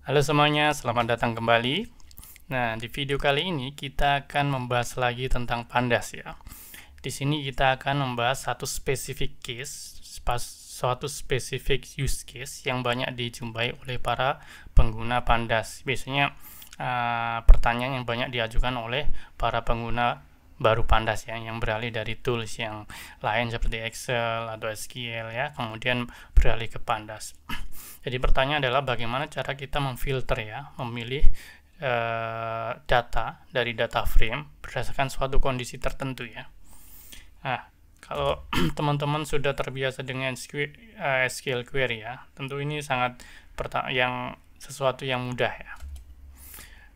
Halo semuanya, selamat datang kembali. Nah, di video kali ini kita akan membahas lagi tentang pandas ya. Di sini kita akan membahas satu spesifik case, suatu spesifik use case yang banyak dijumpai oleh para pengguna pandas. Biasanya pertanyaan yang banyak diajukan oleh para pengguna baru pandas ya, yang beralih dari tools yang lain seperti Excel atau SQL ya, kemudian beralih ke pandas. Jadi pertanyaan adalah bagaimana cara kita memfilter ya, memilih data dari data frame berdasarkan suatu kondisi tertentu ya. Nah, kalau teman-teman sudah terbiasa dengan SQL query ya, tentu ini sangat sesuatu yang mudah ya.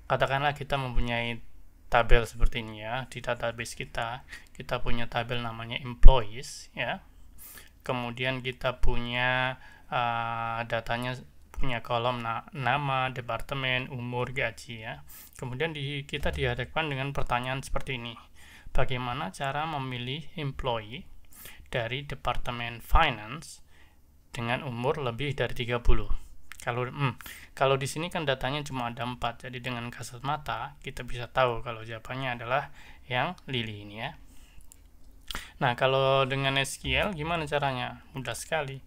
Katakanlah kita mempunyai tabel seperti ini ya, di database kita punya tabel namanya employees ya. Kemudian kita punya datanya, punya kolom nama, departemen, umur, gaji ya. Kemudian kita dihadapkan dengan pertanyaan seperti ini. Bagaimana cara memilih employee dari departemen finance dengan umur lebih dari 30? Kalau di sini kan datanya cuma ada 4, jadi dengan kasat mata kita bisa tahu kalau jawabannya adalah yang Lily ini ya. Nah, kalau dengan SQL gimana caranya? Mudah sekali.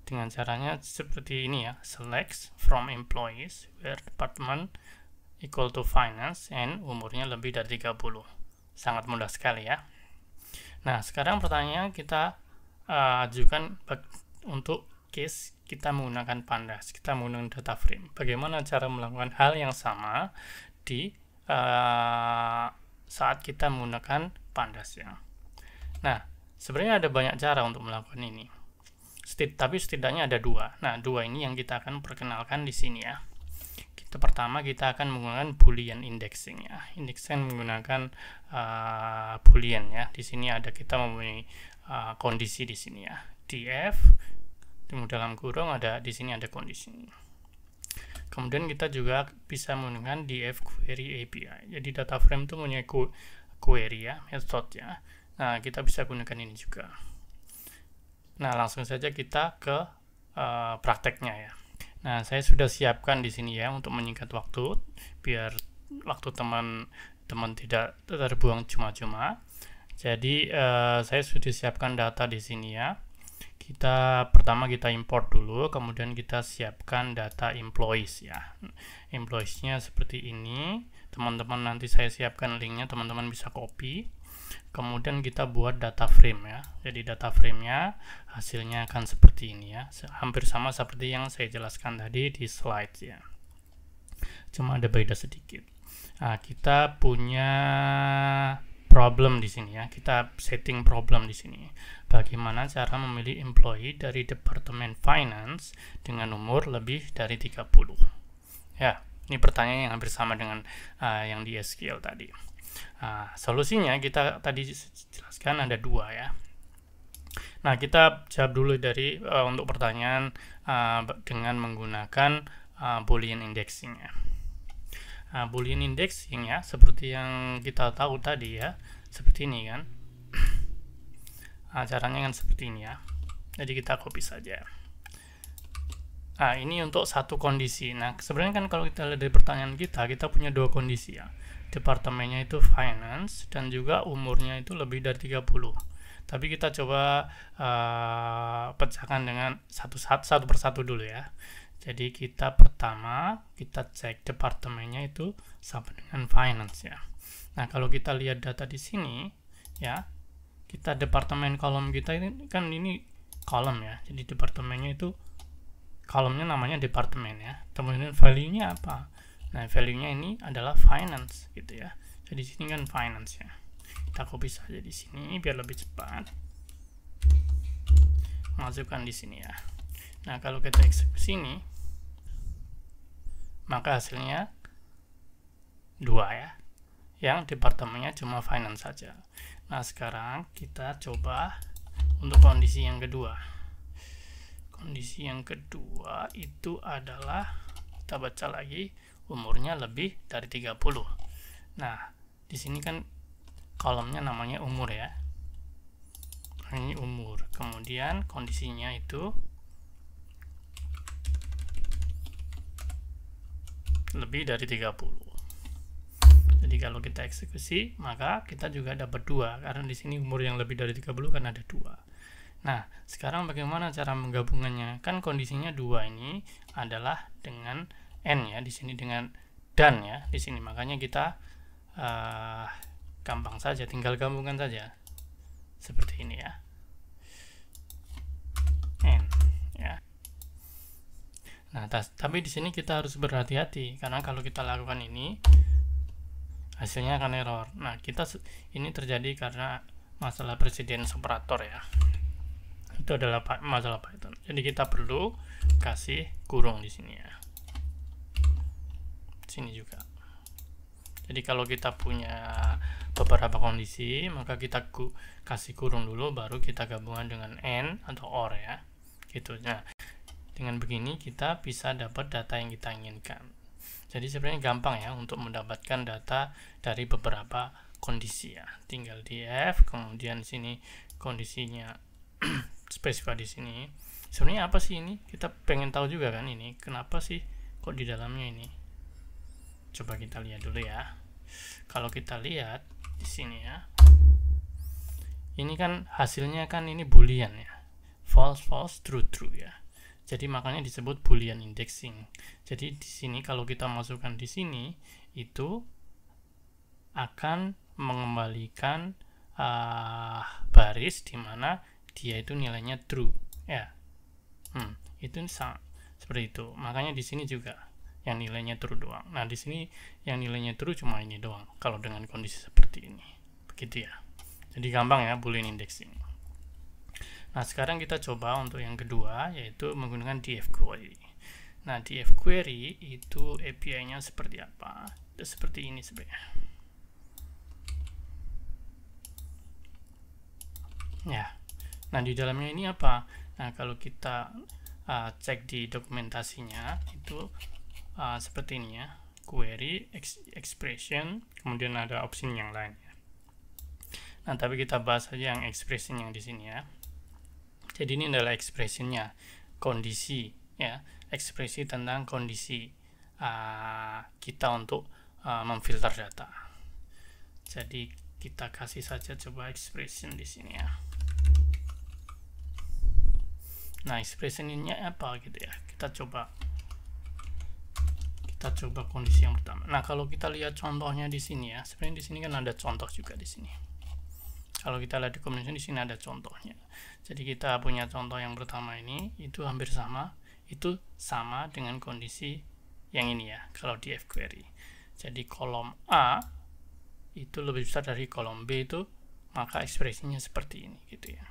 Dengan caranya seperti ini ya, select from employees where department equal to finance and umurnya lebih dari 30. Sangat mudah sekali ya. Nah, sekarang pertanyaan kita ajukan untuk case kita menggunakan pandas, kita menggunakan data frame. Bagaimana cara melakukan hal yang sama di saat kita menggunakan pandas ya. Nah, sebenarnya ada banyak cara untuk melakukan ini. Tapi setidaknya ada dua. Nah, dua ini yang kita akan perkenalkan di sini ya. Pertama kita akan menggunakan boolean indexing ya. Indexing menggunakan boolean ya. Di sini kita mempunyai kondisi di sini ya. Df dalam kurung di sini ada kondisi. Kemudian kita juga bisa menggunakan df query API. Jadi data frame itu mempunyai query ya, method ya. Nah, kita bisa gunakan ini juga. Nah, langsung saja kita ke prakteknya ya. Nah, saya sudah siapkan di sini ya untuk menyingkat waktu, biar waktu teman-teman tidak terbuang cuma-cuma. Jadi saya sudah siapkan data di sini ya. Pertama kita import dulu, kemudian kita siapkan data employees ya. Employees-nya seperti ini. Teman-teman nanti saya siapkan linknya, teman-teman bisa copy. Kemudian kita buat data frame ya. Jadi data frame-nya hasilnya akan seperti ini ya. Hampir sama seperti yang saya jelaskan tadi di slide ya. Cuma ada beda sedikit. Nah, kita punya problem di sini ya. Kita setting problem di sini. Bagaimana cara memilih employee dari departemen finance dengan umur lebih dari 30? Ya, ini pertanyaan yang hampir sama dengan yang di SQL tadi. Solusinya kita tadi jelaskan ada dua ya. Nah, kita jawab dulu dari untuk pertanyaan dengan menggunakan boolean indexing ya. Boolean indexing ya, seperti yang kita tahu tadi ya, seperti ini kan. Caranya kan seperti ini ya. Jadi kita copy saja. Ini untuk satu kondisi. Nah, sebenarnya kan kalau kita lihat dari pertanyaan kita punya dua kondisi ya. Departemennya itu finance dan juga umurnya itu lebih dari 30. Tapi kita coba pecahkan dengan satu persatu dulu ya. Jadi pertama kita cek departemennya itu sama dengan finance ya. Nah, kalau kita lihat data di sini ya, kita departemen kolom kita ini kan ini kolom ya. Jadi departemennya itu kolomnya namanya departemen ya. Kemudian value-nya apa? Nah, value-nya ini adalah finance gitu ya. Jadi di sini kan finance ya. Kita copy saja di sini biar lebih cepat. Masukkan di sini ya. Nah, kalau kita eksekusi sini, maka hasilnya 2 ya. Yang departemennya cuma finance saja. Nah, sekarang kita coba untuk kondisi yang kedua. Kondisi yang kedua itu adalah, kita baca lagi, umurnya lebih dari 30. Nah, di sini kan kolomnya namanya umur ya. Ini umur. Kemudian kondisinya itu lebih dari 30. Jadi kalau kita eksekusi, maka kita juga dapat 2, karena di sini umur yang lebih dari 30 kan ada 2. Nah, sekarang bagaimana cara menggabungannya? Kan kondisinya 2 ini adalah dengan N ya, di sini dengan dan ya, di sini. Makanya kita gampang saja, tinggal gabungkan saja. Seperti ini ya. N ya. Nah, tapi di sini kita harus berhati-hati, karena kalau kita lakukan ini hasilnya akan error. Nah, ini terjadi karena masalah presiden operator ya. Itu adalah masalah Python. Jadi kita perlu kasih kurung di sini ya. Sini juga. Jadi kalau kita punya beberapa kondisi, maka kita kasih kurung dulu, baru kita gabungan dengan AND atau OR ya. Gitu. Nah, dengan begini kita bisa dapat data yang kita inginkan. Jadi sebenarnya gampang ya untuk mendapatkan data dari beberapa kondisi ya. Tinggal di F, kemudian sini kondisinya spesifik di sini. Sebenarnya apa sih ini? Kita pengen tahu juga kan ini. Kenapa sih kok di dalamnya ini? Coba kita lihat dulu ya. Kalau kita lihat di sini ya. Ini kan hasilnya kan ini boolean ya. False, false, true, true ya. Jadi makanya disebut boolean indexing. Jadi di sini kalau kita masukkan di sini itu akan mengembalikan baris di mana dia itu nilainya true ya. Itu seperti itu. Makanya di sini juga yang nilainya true doang. Nah, di sini yang nilainya true cuma ini doang kalau dengan kondisi seperti ini. Begitu ya. Jadi gampang ya boolean indexing. Nah, sekarang kita coba untuk yang kedua, yaitu menggunakan df query. Nah, df query itu API-nya seperti apa? Itu seperti ini sebenarnya. Ya. Nah, di dalamnya ini apa? Nah, kalau kita cek di dokumentasinya, itu seperti ini ya. Query, expression, kemudian ada opsi yang lain. Nah, tapi kita bahas saja yang expression yang di sini ya. Jadi ini adalah ekspresinya, kondisi ya, ekspresi tentang kondisi kita untuk memfilter data. Jadi kita kasih saja coba expression di sini ya. Nah, expressionnya apa gitu ya? Kita coba kondisi yang pertama. Nah, kalau kita lihat contohnya di sini ya, sebenarnya di sini kan ada contoh juga di sini. Kalau kita lihat di kombinasi di sini ada contohnya. Jadi kita punya contoh yang pertama ini itu hampir sama, itu sama dengan kondisi yang ini ya. Kalau di fQuery, jadi kolom A itu lebih besar dari kolom B itu, maka ekspresinya seperti ini gitu ya.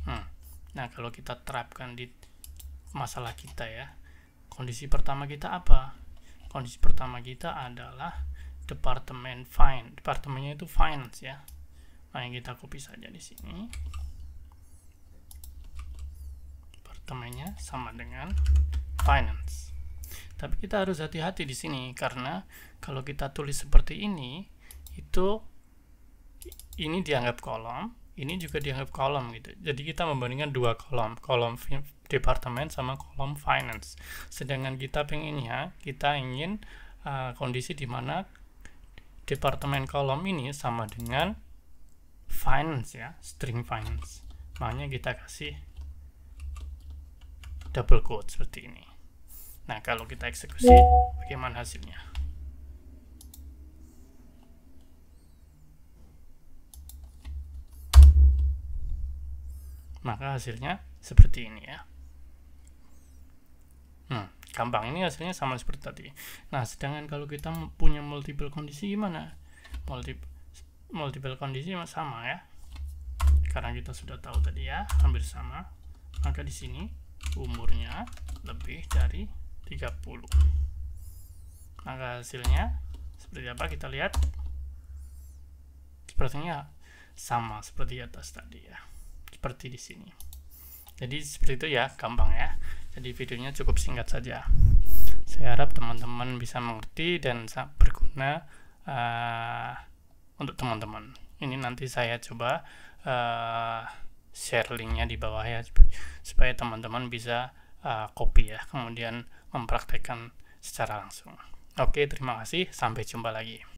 Nah, kalau kita terapkan di masalah kita ya, kondisi pertama kita apa? Kondisi pertama kita adalah departemen departemennya itu finance ya. Nah, yang kita copy saja di sini. Departemennya sama dengan finance. Tapi kita harus hati-hati di sini karena kalau kita tulis seperti ini, itu ini dianggap kolom, ini juga dianggap kolom gitu. Jadi kita membandingkan dua kolom departemen sama kolom finance. Sedangkan kita pengennya, kita ingin kondisi di mana departemen kolom ini sama dengan finance ya, string finance. Makanya kita kasih double quote seperti ini. Nah, kalau kita eksekusi, bagaimana hasilnya? Maka hasilnya seperti ini ya. Gampang, ini hasilnya sama seperti tadi. Nah, sedangkan kalau kita punya multiple kondisi gimana? Multiple kondisi sama ya, karena kita sudah tahu tadi ya, hampir sama. Maka di sini umurnya lebih dari 30. Maka hasilnya seperti apa? Kita lihat sepertinya sama seperti atas tadi ya, seperti di sini. Jadi seperti itu ya, gampang ya. Jadi videonya cukup singkat saja. Saya harap teman-teman bisa mengerti dan berguna untuk teman-teman. Ini nanti saya coba share linknya di bawah ya, supaya teman-teman bisa copy ya, kemudian mempraktekkan secara langsung. Oke, terima kasih. Sampai jumpa lagi.